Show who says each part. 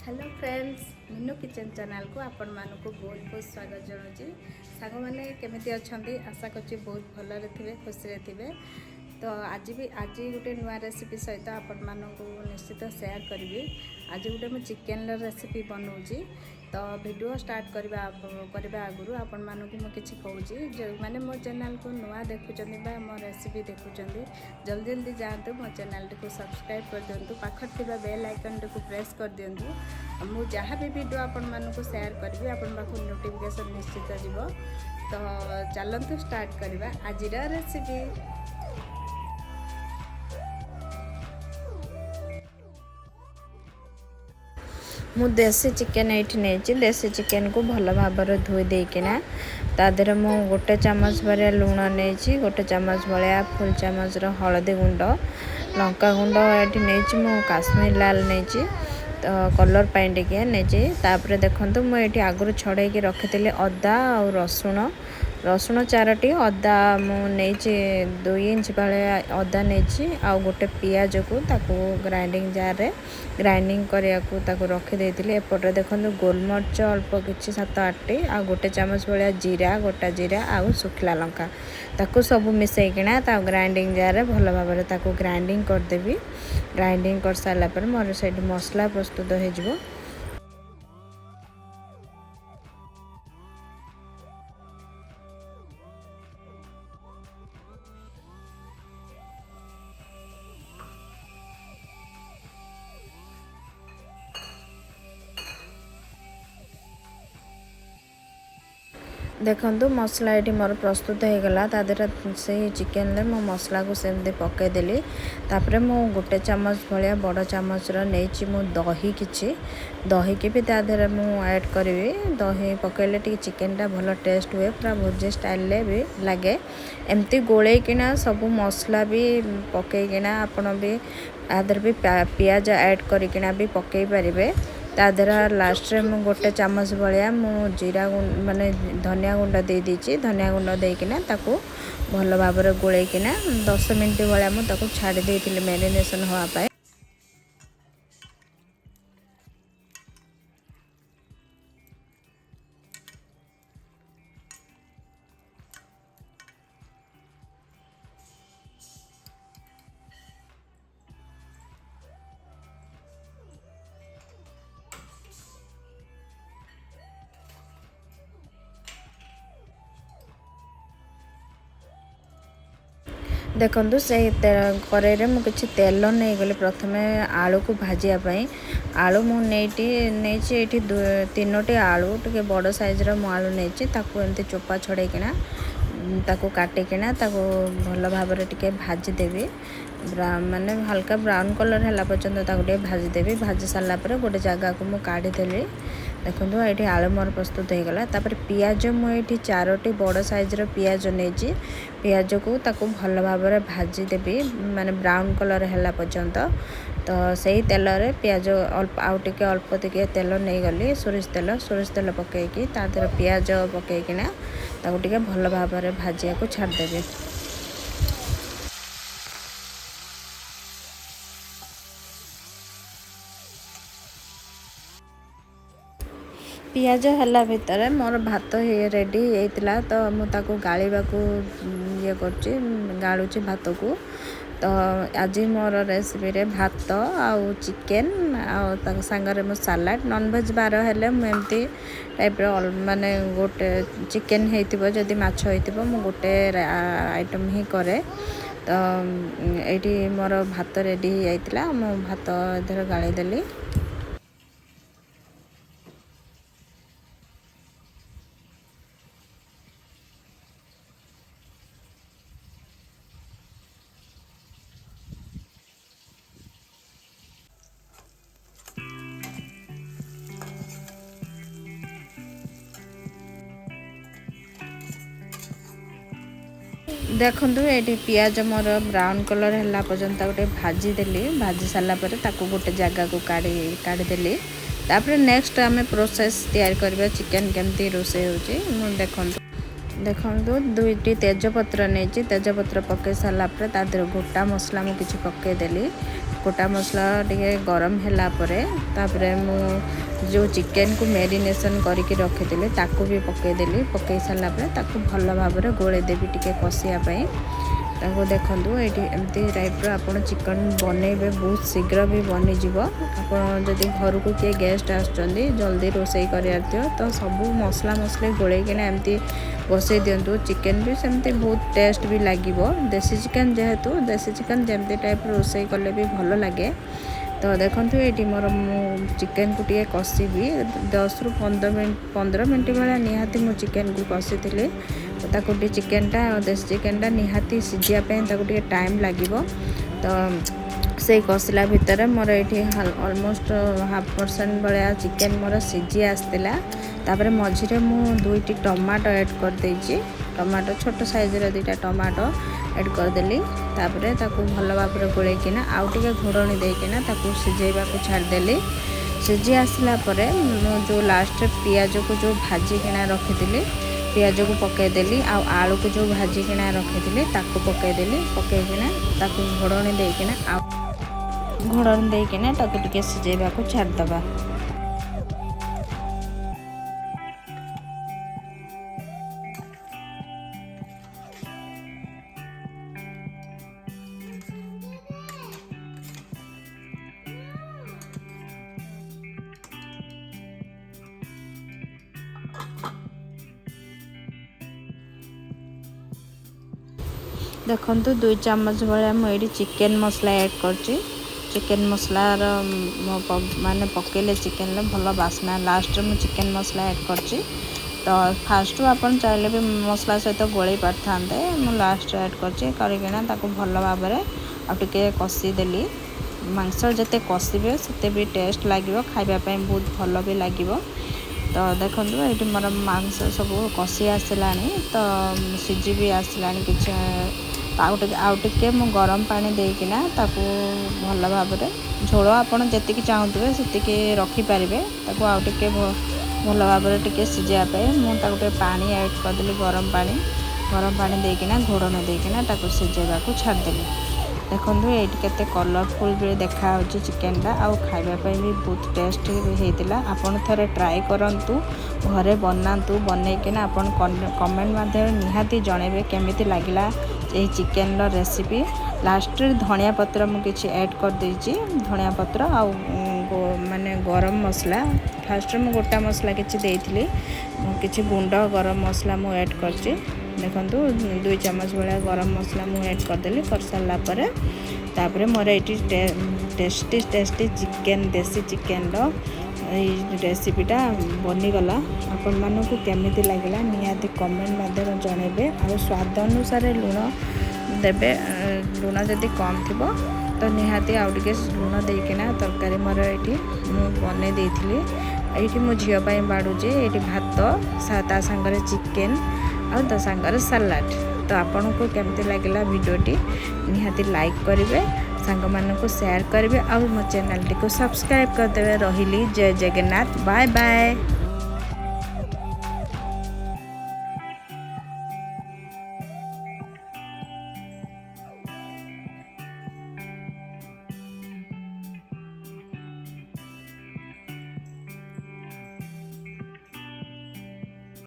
Speaker 1: Hello friends Minu kitchen channel को आपण मानक बहुत बहुत स्वागत जनाऊँगी। सांग मैंने केमी अच्छा आशा कर बहुत भलरे थे खुशी थे। तो आज गोटे नुआ रेसिपी सहित आपण मानक निश्चित शेयर करी। आज गोटे मुझे चिकेन रेसिपी बनाऊँगी। तो वीडियो स्टार्ट करने आगु आपण मानक मुझे कहूँ जो मैंने मो चैनल को नुआ देखुं मो रेसिपी देखुं जल्दी जल्दी जातु मो चैनल को सब्सक्राइब कर दिंतु पाखर थी बेल आइकन को प्रेस कर दिंतु मु जहाँ भी वीडियो आपण मानक शेयर करी आपण पाखु नोटिफिकेशन निश्चित जीव। तो चलतु स्टार्ट करवा आज रेसिपी। मु देसी चिकेन ये नहीं देसी चिकेन को भल भाव धोई देकिना तादेह मु गोटे चामच भाया लुण नहीं गोटे चामच भाया फुल चामच हलदी गुंड लंका गुंड ये नहीं मु काश्मीर लाल नहीं तो कलर पाई टे नहीं देखो मुझे आगुरी छड़े रखी अदा और रसुण चारोटी अदा मुझे 2 इंच भाया अदा नहीं आउ गोटे पियाज को ताकू ग्राइंडिंग जार रे ग्राइंडिंग करने को रखी एपटे देखो गोलमरिच अल्प किसी 7-8 आ गोटे चामच भाया जीरा गोटा जीरा आउ सुखला लंका ताकू सब मिसेकिना ग्राइंडिंग जार रे भल भाव ग्राइंडिंग करदेवी। ग्राइंडिंग कर सारापर मोर से मसला प्रस्तुत हो। देखंतु मसला ये मोर प्रस्तुत हो गला से चिकेन ले मो मसला को सेमती पकईदेली। तापर मु गोटे चामच भाया बड़ चामच नहीं मु दही किछि दही की भी तादेह मु ऐड करी। दही पकईले टी चिकेन टा भल टेस्ट हुए पूरा भोजी स्टाइल भी लगे एमती गोलेकिना सब मसला भी पकईकिना आपण भी आदर भी पियाज ऐड करिकिना भी पकई पारिबे। तादेह लास्ट रे मु गोटे चामच भाया मु जीरा माने धनिया गुंड दे दीची धनिया गुंड देकिना ताकू भल भाव गोलेकिना 10 मिनट भाया मु ताकू छाड़ी देइथिले मैरिनेशन होआ पाए। देखंतु से कड़े मु किछि तेल नहीं गले प्रथमे आलू को भाजियापाई आलू मु नहीं 3टी आलू टे बड़ साइज मु आलू नहीं ताकू एमती चोपा छड़ेकिना ताकू काटिकिना ताकू भल भाव टे भाजीदेवी माने हल्का ब्राउन कलर है पर्यंत ताकू भाजीदेवी। भाजी सारा गोटे जगह को मु काढ़ीदेली। देखो ये आलू मोर प्रस्तुत हो गला। तापर पियाज मुझे 4टी बड़ साइज पियाज नहीं पियाज को ताकू भल भाव भाजीदेवी माने ब्राउन कलर है पर्यंत। तो सही तेल रे पियाज अल्प टिके तेल नहीं गली सोरिष तेल पकईकी तादेह पियाज पकईकिना ताकू टिके भल भाव भाजिया को छाड़देवी। पियाज हला भितर मोर भात रेडी होता तो मुझे गालिबा को ये गालुची भात को। तो आज मोर रेसिपी रे भात आउ चिकेन आउ सांगरे मो सलाड नॉनवेज बार हेले एमती टाइप माने गोटे चिकेन होइतिबो जदि माछ होइतिबो मु गोटे आइटम ही करे। तो एटी मोर भात रेडी होइतिला मो भात इधर गाली देली। देखंतु ये पियाज मोर ब्राउन कलर है पर्यंत गोटे भाजीदेली। भाजी सारापर गोटे जगह को काढ़ीदेली। तापर नेक्स्ट आम प्रोसेस तैयार करबा चिकेन केमती रोसे होची देखंतु देखो दुईटी तेजपत्र नहीं तेजपत्र पकई सारा पर गोटा मसला मुझे किसी पकईदेली गोटा मसला टे गरम है मु जो चिकेन को मेरिनेशन करके रखी ताकू भी पकईदेली पकई सारा भल भाव गोलेदेवी टे कषापी देखूँ ये एमती टाइप आप चिकन बनइबे बहुत शीघ्र भी बनीज आपड़ी घर को किए गेस्ट आसुँच जल्दी रोसई कर तो सब मसला मसली गोलैकिना एमती बसई दिंतु चिकेन भी सेमती बहुत टेस्ट भी लगे देसी चिकेन जेहेतु देसी चिकेन जमती टाइप रोसई कले भी भल लगे तो देखो ये मोर चिकेन को टे कषिबी 10 ରୁ 15 मिनट भाया निहाती मु चिकेन को कषी तो चिकेनटा देसी चिकेनटा निहाती सिझापी टाइम लगे तो से कषिला भितर मोर ये ऑलमोस्ट 1/2% भाया चिकेन मोर सिझी आसला तापर मझिरे मु 2टी टमाटो ऐड कर देछि टमाटो छोट साइज रो 2टा टमाटो ऐड कर देली तापर ताकू भल भाव गोलैकिना आउ टिके घोड़णी देकिना ताकू सिझेबा को छाड़ देली सिझी आसला परे जो लास्ट पियाज को जो भाजी किना रखिथिली पियाज को पकईदेली आलू को जो भाजी किना रखी ताकू पकईदेली पकईकिना ताकू घोड़णी देकिना घोड़णी देकिना ताकू टिके सिझेबा को छाड़दबा देखो 2 चम्मच भाया मुझे चिकेन मसला ऐड करची चिकेन मसलार माने पकेले चिकेन भल बास्ना लास्ट में चिकेन मसला ऐड करची तो फास्ट आपन चाहले भी मसला सहित गोलई पारथा मु लास्ट ऐड करची करकिना ताको भल भाव आ टिके कषी देली मांस जते कषिबे सेते भी टेस्ट लागिवो खाइबा पई बहुत भल भी लागिवो तो देखो ये मोर मांस सब कषी आसलानी तो सिझी भी आसलानी किछ आउटे मु गरम पानी देकिना ताकू भल भाव झोल आपन जतिक चाहूबे सेतिक रखिपारे ताकू आउटे भल भाव टिके सिझापे मुझे पानी ऐड करदेली गरम पानी देकिना घोड़णी देकिना ताकू सिझेबा को छाड़देली देखो ये केते कलरफुल भी देखा चिकेनटा आउ खाइबापी भी बहुत टेस्ट होता आपन थरे ट्राए करंतु घरे बनातु बनईकिना आपन कमेंट माध्यम निहाती जनइबे केमिति लागिला ये चिकेन रेसिपी लास्ट धनिया पत्र मुझे ऐड कर देछि धनिया पत्र आउ माने गरम मसला फास्ट में गोटा मसला किछि देइथिली किछि गुंड गरम मसला मु ऐड करछि देखो 2 चम्मच भाया गरम मसला मु ऐड करदेली कर सारा पर मोर ये टेस्टी चिकेन देसी चिकेन रेसिपीटा बनीगला आपण मानक केमिति लगिला निहाती कमेंट माध्यम जनइबे आ स्वाद अनुसार लुण देबे लुण जदि कम थिबो तो निहाती आउ टिके लुण देकिना तरकारी मोर ये बनै देइथिली ये मो झील बाड़ुचे ये भात ता सांगरे चिकेन आ ता सांगरे सलाड तो आपन को केमती लगिला वीडियोटी निहाती लाइक करिवे सांग मानक शेयर करिवे आ मो चैनल टी को सब्सक्राइब करदेवे रहिली जय जगन्नाथ बाय बाय।